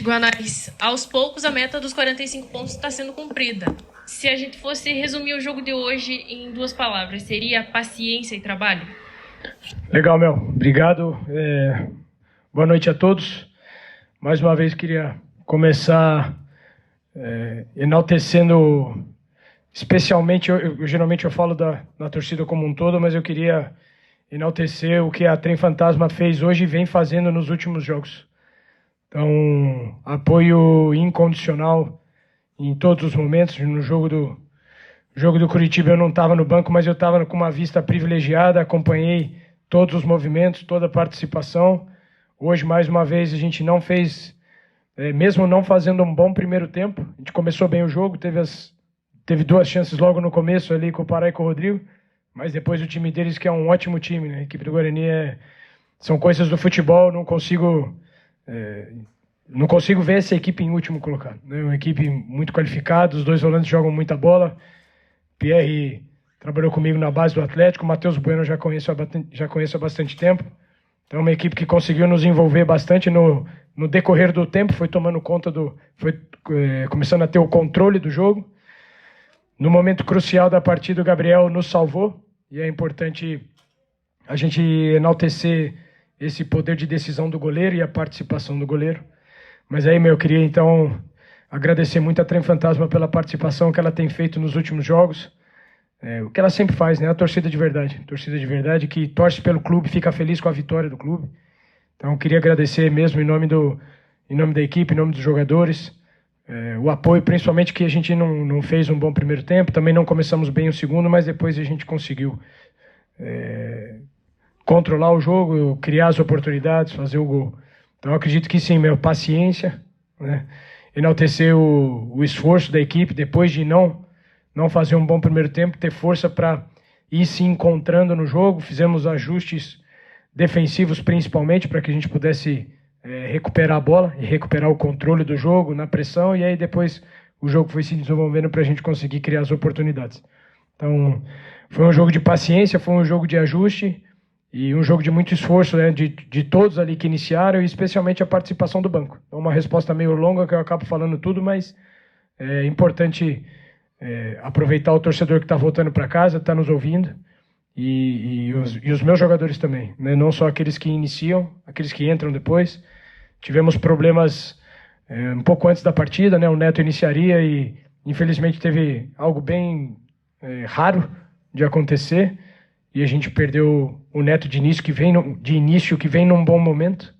Guanais, aos poucos a meta dos 45 pontos está sendo cumprida. Se a gente fosse resumir o jogo de hoje em 2 palavras, seria paciência e trabalho? Legal, Mel. Obrigado. Boa noite a todos. Mais uma vez queria começar enaltecendo, especialmente, geralmente eu falo da torcida como um todo, mas eu queria enaltecer o que a Trem Fantasma fez hoje e vem fazendo nos últimos jogos. Então, apoio incondicional em todos os momentos. No jogo do Curitiba eu não estava no banco, mas eu estava com uma vista privilegiada, acompanhei todos os movimentos, toda a participação. Hoje, mais uma vez, a gente não fez, mesmo não fazendo um bom primeiro tempo, a gente começou bem o jogo, teve 2 chances logo no começo ali com o Pará e com o Rodrigo, mas depois o time deles, que é um ótimo time, né? A equipe do Guarani são coisas do futebol, não consigo ver essa equipe em último colocado, né? Uma equipe muito qualificada, os 2 volantes jogam muita bola. Pierre trabalhou comigo na base do Atlético, o Matheus Bueno já conheço há bastante tempo. Então, uma equipe que conseguiu nos envolver bastante no decorrer do tempo, foi tomando conta começando a ter o controle do jogo. No momento crucial da partida, o Gabriel nos salvou, e é importante a gente enaltecer esse poder de decisão do goleiro e a participação do goleiro. Mas aí, eu queria então agradecer muito a Trem Fantasma pela participação que ela tem feito nos últimos jogos. O que ela sempre faz, né? A torcida de verdade que torce pelo clube, fica feliz com a vitória do clube. Então, eu queria agradecer mesmo em nome da equipe, em nome dos jogadores, o apoio, principalmente que a gente não fez um bom primeiro tempo, também não começamos bem o segundo, mas depois a gente conseguiu controlar o jogo, criar as oportunidades, fazer o gol. Então, eu acredito que sim, paciência, né? Enaltecer o esforço da equipe, depois de não fazer um bom primeiro tempo, ter força para ir se encontrando no jogo. Fizemos ajustes defensivos, principalmente, para que a gente pudesse recuperar a bola e recuperar o controle do jogo na pressão, e aí depois o jogo foi se desenvolvendo para a gente conseguir criar as oportunidades. Então, foi um jogo de paciência, foi um jogo de ajuste e um jogo de muito esforço, né, de todos ali que iniciaram, e especialmente a participação do banco. Então, uma resposta meio longa, que eu acabo falando tudo, mas é importante aproveitar o torcedor que está voltando para casa, está nos ouvindo, e os meus jogadores também, né? Não só aqueles que iniciam, aqueles que entram depois. Tivemos problemas um pouco antes da partida, né? O Neto iniciaria e infelizmente teve algo bem raro de acontecer, e a gente perdeu o Neto de início, que vem num bom momento.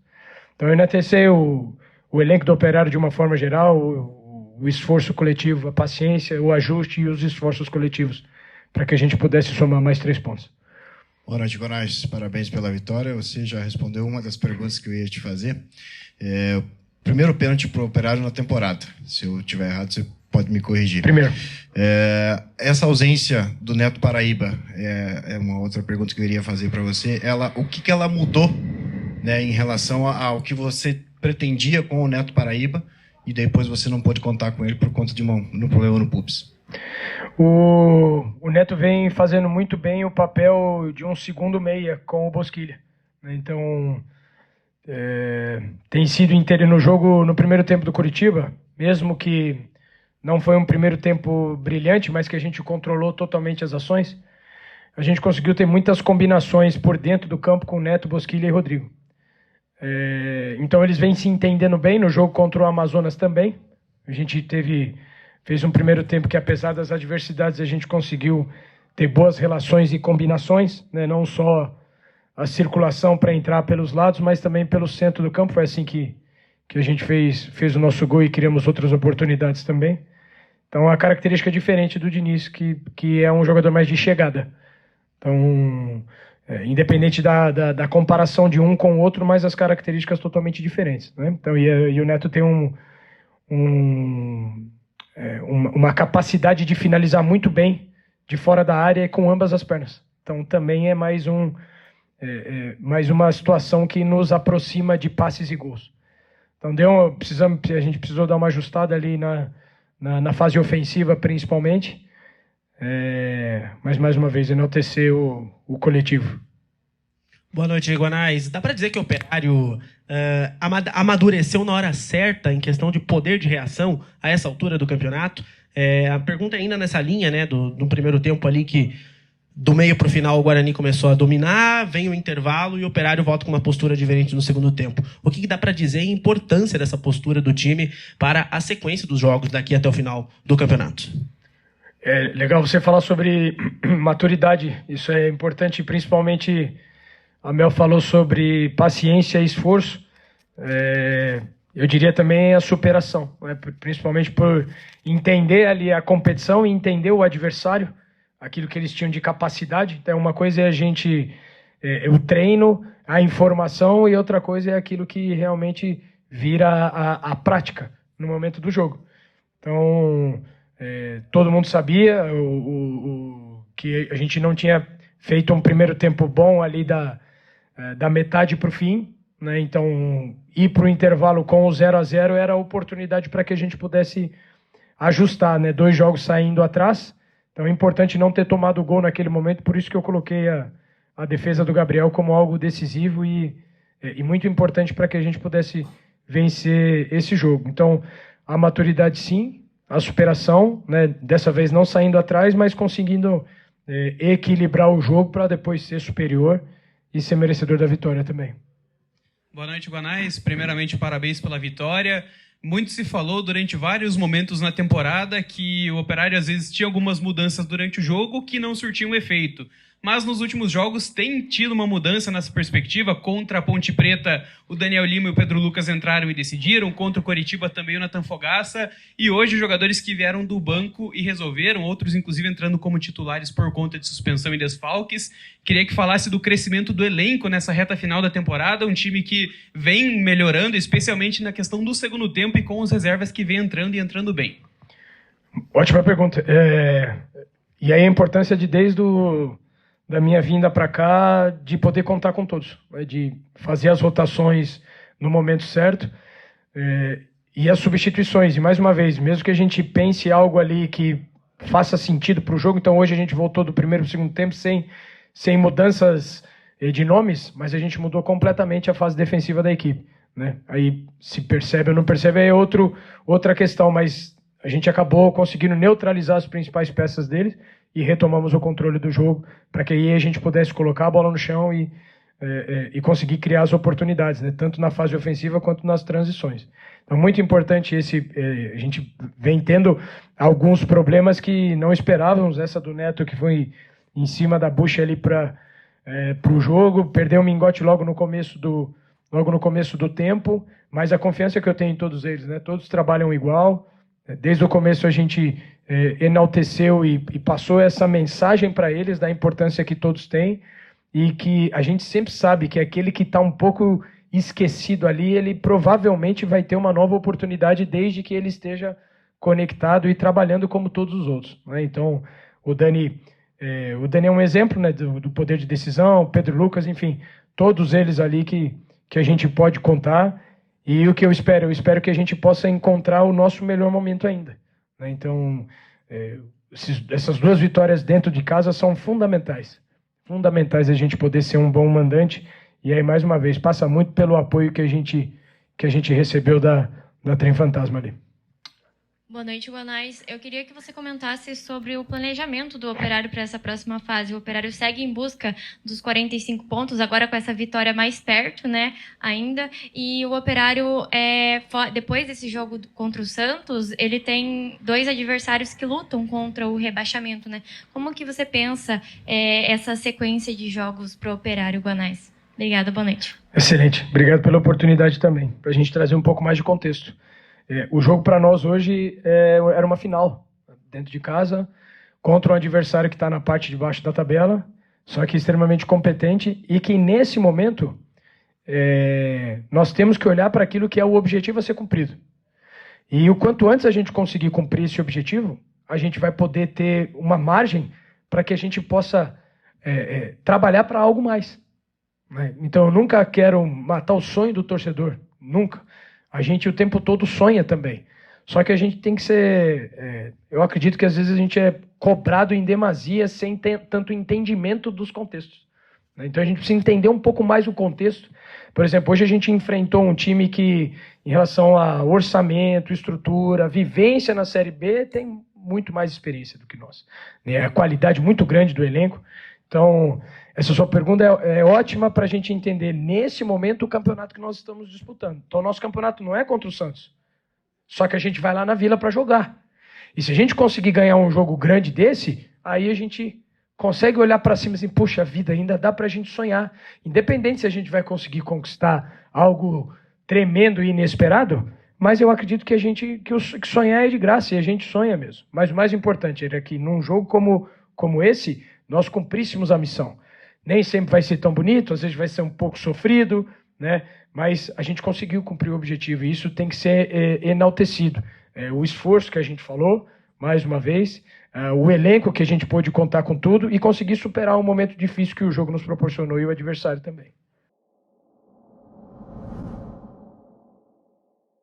Então, eu enaltecei o elenco do Operário de uma forma geral, o esforço coletivo, a paciência, o ajuste e os esforços coletivos, para que a gente pudesse somar mais 3 pontos. Boa noite, Guanais. Parabéns pela vitória. Você já respondeu uma das perguntas que eu ia te fazer. Primeiro pênalti para o Operário na temporada. Se eu estiver errado, você pode me corrigir. Primeiro. Essa ausência do Neto Paraíba é uma outra pergunta que eu iria fazer para você. O que ela mudou, né, em relação ao que você pretendia com o Neto Paraíba, e depois você não pôde contar com ele por conta de um problema no pubis? O Neto vem fazendo muito bem o papel de um segundo meia com o Bosquilha. Então, tem sido no jogo, no primeiro tempo do Curitiba, mesmo que não foi um primeiro tempo brilhante, mas que a gente controlou totalmente as ações, a gente conseguiu ter muitas combinações por dentro do campo com Neto, Bosquilha e Rodrigo. Então eles vêm se entendendo bem. No jogo contra o Amazonas também, a gente fez um primeiro tempo que, apesar das adversidades, a gente conseguiu ter boas relações e combinações, né? Não só a circulação para entrar pelos lados, mas também pelo centro do campo. Foi assim que a gente fez o nosso gol e criamos outras oportunidades também. Então, a característica diferente do Diniz, que é um jogador mais de chegada. Então, independente da comparação de um com o outro, mas as características totalmente diferentes, né? Então, e o Neto tem uma capacidade de finalizar muito bem de fora da área e com ambas as pernas. Então, também é mais uma situação que nos aproxima de passes e gols. Então, a gente precisou dar uma ajustada ali na fase ofensiva, principalmente. Mas, mais uma vez, enaltecer o coletivo. Boa noite, Iguanais. Dá para dizer que o Operário amadureceu na hora certa em questão de poder de reação a essa altura do campeonato? A pergunta é ainda nessa linha, né, do primeiro tempo ali, que do meio para o final o Guarani começou a dominar, vem o intervalo e o Operário volta com uma postura diferente no segundo tempo. O que dá para dizer a importância dessa postura do time para a sequência dos jogos daqui até o final do campeonato? É legal você falar sobre maturidade. Isso é importante, principalmente a Mel falou sobre paciência e esforço. Eu diria também a superação, né? Principalmente por entender ali a competição e entender o adversário, aquilo que eles tinham de capacidade. Então, uma coisa é o treino, a informação, e outra coisa é aquilo que realmente vira a prática no momento do jogo. Então, todo mundo sabia que a gente não tinha feito um primeiro tempo bom ali da metade para o fim, né? Então, ir para o intervalo com o 0-0 era a oportunidade para que a gente pudesse ajustar, né? 2 jogos saindo atrás. Então é importante não ter tomado o gol naquele momento, por isso que eu coloquei a defesa do Gabriel como algo decisivo e muito importante para que a gente pudesse vencer esse jogo. Então, a maturidade sim, a superação, né? Dessa vez não saindo atrás, mas conseguindo equilibrar o jogo para depois ser superior e ser merecedor da vitória também. Boa noite, Guanais. Primeiramente, parabéns pela vitória. Muito se falou durante vários momentos na temporada que o Operário às vezes tinha algumas mudanças durante o jogo que não surtiam efeito. Mas nos últimos jogos tem tido uma mudança nessa perspectiva. Contra a Ponte Preta, o Daniel Lima e o Pedro Lucas entraram e decidiram. Contra o Coritiba também o Nathan Fogaça. E hoje os jogadores que vieram do banco e resolveram, outros inclusive entrando como titulares por conta de suspensão e desfalques. Queria que falasse do crescimento do elenco nessa reta final da temporada. Um time que vem melhorando, especialmente na questão do segundo tempo e com as reservas que vem entrando e entrando bem. Ótima pergunta. E aí a importância da minha vinda para cá, de poder contar com todos, né? De fazer as rotações no momento certo e as substituições. E mais uma vez, mesmo que a gente pense algo ali que faça sentido para o jogo, então hoje a gente voltou do primeiro para o segundo tempo sem mudanças de nomes, mas a gente mudou completamente a fase defensiva da equipe, né? Aí se percebe ou não percebe é outra questão, mas a gente acabou conseguindo neutralizar as principais peças deles e retomamos o controle do jogo para que aí a gente pudesse colocar a bola no chão e conseguir criar as oportunidades, né? Tanto na fase ofensiva quanto nas transições. Então, muito importante a gente vem tendo alguns problemas que não esperávamos. Essa do Neto, que foi em cima da bucha ali para o jogo, perdeu o mingote logo no começo do tempo, mas a confiança que eu tenho em todos eles, né? Todos trabalham igual. Desde o começo a gente enalteceu e passou essa mensagem para eles da importância que todos têm e que a gente sempre sabe que aquele que está um pouco esquecido ali, ele provavelmente vai ter uma nova oportunidade desde que ele esteja conectado e trabalhando como todos os outros, né? Então, o Dani é um exemplo, né, do poder de decisão, o Pedro Lucas, enfim, todos eles ali que a gente pode contar. E o que eu espero que a gente possa encontrar o nosso melhor momento ainda, né? Então, essas 2 vitórias dentro de casa são fundamentais a gente poder ser um bom mandante. E aí, mais uma vez, passa muito pelo apoio que a gente recebeu da Trem Fantasma ali. Boa noite, Guanais. Eu queria que você comentasse sobre o planejamento do Operário para essa próxima fase. O Operário segue em busca dos 45 pontos, agora com essa vitória mais perto, né, ainda. E o Operário, depois desse jogo contra o Santos, ele tem 2 adversários que lutam contra o rebaixamento, né? Como que você pensa essa sequência de jogos para o Operário, Guanais? Obrigada, boa noite. Excelente. Obrigado pela oportunidade também, para a gente trazer um pouco mais de contexto. O jogo para nós hoje era uma final, dentro de casa, contra um adversário que está na parte de baixo da tabela, só que extremamente competente e que nesse momento nós temos que olhar para aquilo que é o objetivo a ser cumprido. E o quanto antes a gente conseguir cumprir esse objetivo, a gente vai poder ter uma margem para que a gente possa trabalhar para algo mais, né? Então eu nunca quero matar o sonho do torcedor, nunca. A gente o tempo todo sonha também. Só que a gente tem que ser... eu acredito que às vezes a gente é cobrado em demasia sem ter tanto entendimento dos contextos. né? Então a gente precisa entender um pouco mais o contexto. Por exemplo, hoje a gente enfrentou um time que, em relação a orçamento, estrutura, vivência na Série B, tem muito mais experiência do que nós, né? A qualidade muito grande do elenco. Então, essa sua pergunta é ótima para a gente entender, nesse momento, o campeonato que nós estamos disputando. Então, o nosso campeonato não é contra o Santos, só que a gente vai lá na Vila para jogar. E se a gente conseguir ganhar um jogo grande desse, aí a gente consegue olhar para cima assim, puxa vida, ainda dá para a gente sonhar. Independente se a gente vai conseguir conquistar algo tremendo e inesperado, mas eu acredito que que sonhar é de graça, e a gente sonha mesmo. Mas o mais importante era que num jogo como esse, nós cumpríssemos a missão. Nem sempre vai ser tão bonito, às vezes vai ser um pouco sofrido, né? Mas a gente conseguiu cumprir o objetivo, e isso tem que ser enaltecido. O esforço que a gente falou, mais uma vez, o elenco que a gente pôde contar com tudo e conseguir superar um momento difícil que o jogo nos proporcionou e o adversário também.